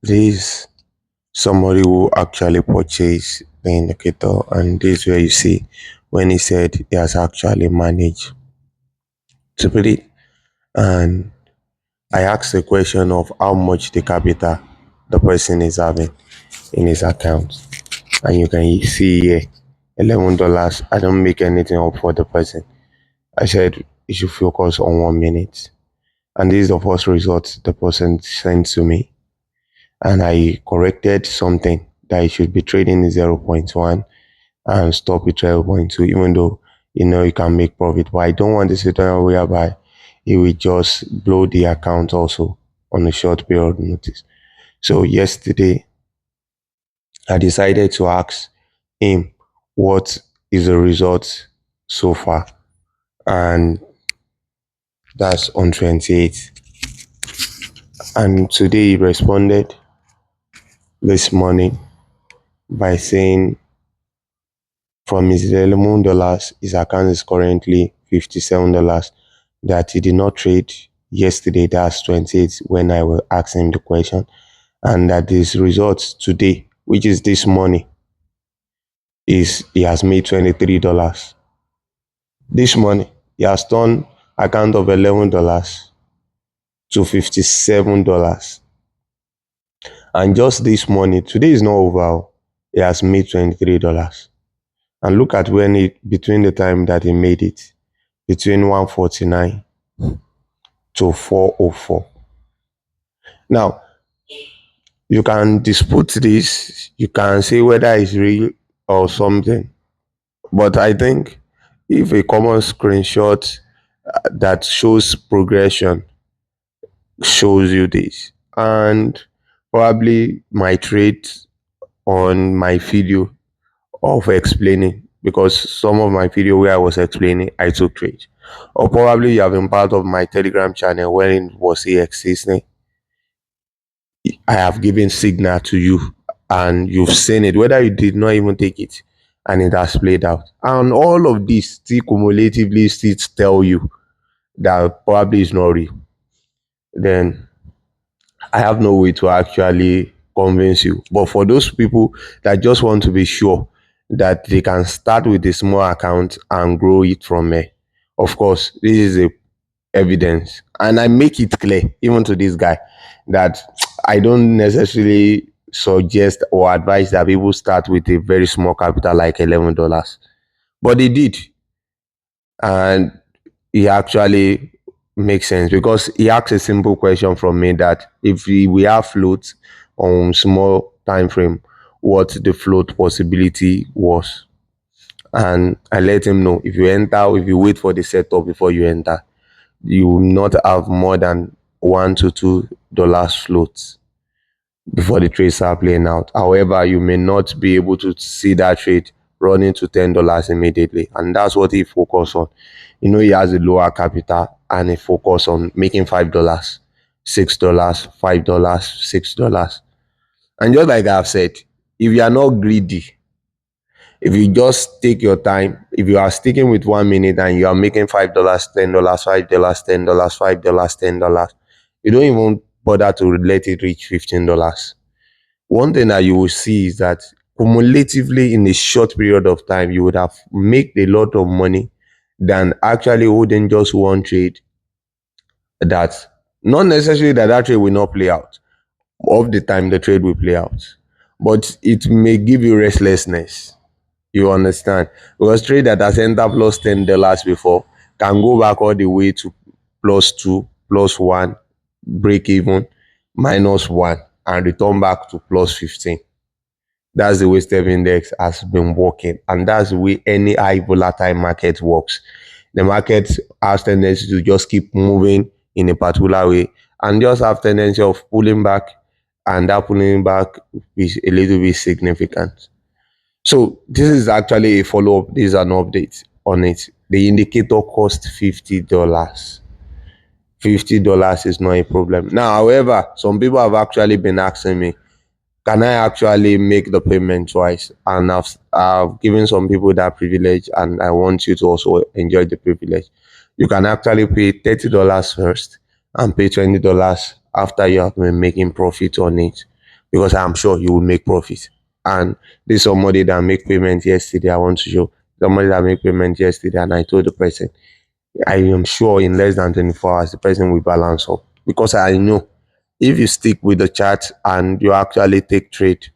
This somebody who actually purchased the indicator, and this is where you see when he said he has actually managed to put it. And I asked the question of how much the capital the person is having in his account, and you can see here $11. I don't make anything up for the person. I said you should focus on 1 minute, and this is the first result the person sent to me, and I corrected something that it should be trading in 0.1 and stop with 12.2, even though you can make profit. But I don't want the situation whereby it will just blow the account also on a short period of notice. So yesterday I decided to ask him what is the result so far, and that's on 28th. And today he responded this morning by saying from his $11, his account is currently $57, that he did not trade yesterday, that's 28th, when I will ask him the question, and that his results today, which is this morning, is he has made $23. This morning, he has turned account of $11 to $57. And just this morning, today is not over, he has made $23. And look at when between the time that he made it, between 149 to 404. Now, you can dispute this, you can say whether it's real or something, but I think if a common screenshot that shows progression shows you this, and probably my trade on my video of explaining, because some of my video where I was explaining I took trade, or probably you have been part of my Telegram channel when it was existing. I have given signal to you and you've seen it, whether you did not even take it, and it has played out. And all of this still cumulatively still tell you that probably is not real. Then I have no way to actually convince you. But for those people that just want to be sure that they can start with a small account and grow it from there, of course, this is a evidence, and I make it clear even to this guy that I don't necessarily suggest or advise that people start with a very small capital like $11, but he did, and he actually makes sense because he asked a simple question from me that if we have float on small time frame, what the float possibility was, and I let him know if you wait for the setup before you enter, you will not have more than $1 to $2 floats before the trade start playing out. However, you may not be able to see that trade running to $10 immediately, and that's what he focused on. He has a lower capital and he focus on making $5, $6, $5, $6. And just like I've said, if you are not greedy, if you just take your time, if you are sticking with 1 minute and you are making $5, $10, $5, $10, $5, $10, you don't even bother to let it reach $15. One thing that you will see is that cumulatively in a short period of time, you would have made a lot of money than actually holding just one trade, that not necessarily that trade will not play out. Of the time the trade will play out, but it may give you restlessness. You understand? Because trade that has entered plus $10 before can go back all the way to +2, +1, break even, -1, and return back to +15. That's the way step index has been working, and that's the way any high volatile market works. The market has tendency to just keep moving in a particular way and just have tendency of pulling back, and that pulling back is a little bit significant. So this is actually a follow-up. This is an update on it. The indicator cost $50. $50 is not a problem. Now, however, some people have actually been asking me, can I actually make the payment twice? And I've given some people that privilege, and I want you to also enjoy the privilege. You can actually pay $30 first and pay $20 after you have been making profit on it. because I'm sure you will make profit. And this somebody that make payment yesterday. I want to show somebody that make payment yesterday, and I told the person, I am sure in less than 24 hours the person will balance up, because I know if you stick with the chart and you actually take trade,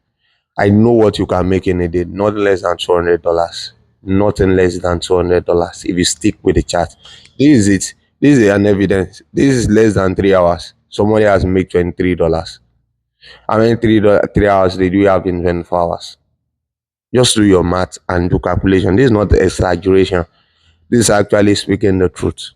I know what you can make in a day, not less than $200, nothing less than $200 if you stick with the chart. This is it. This is an evidence. This is less than 3 hours. Somebody has made $23. How many 3 hours did you have in 24 hours? Just do your math and do calculation. This is not exaggeration. This is actually speaking the truth.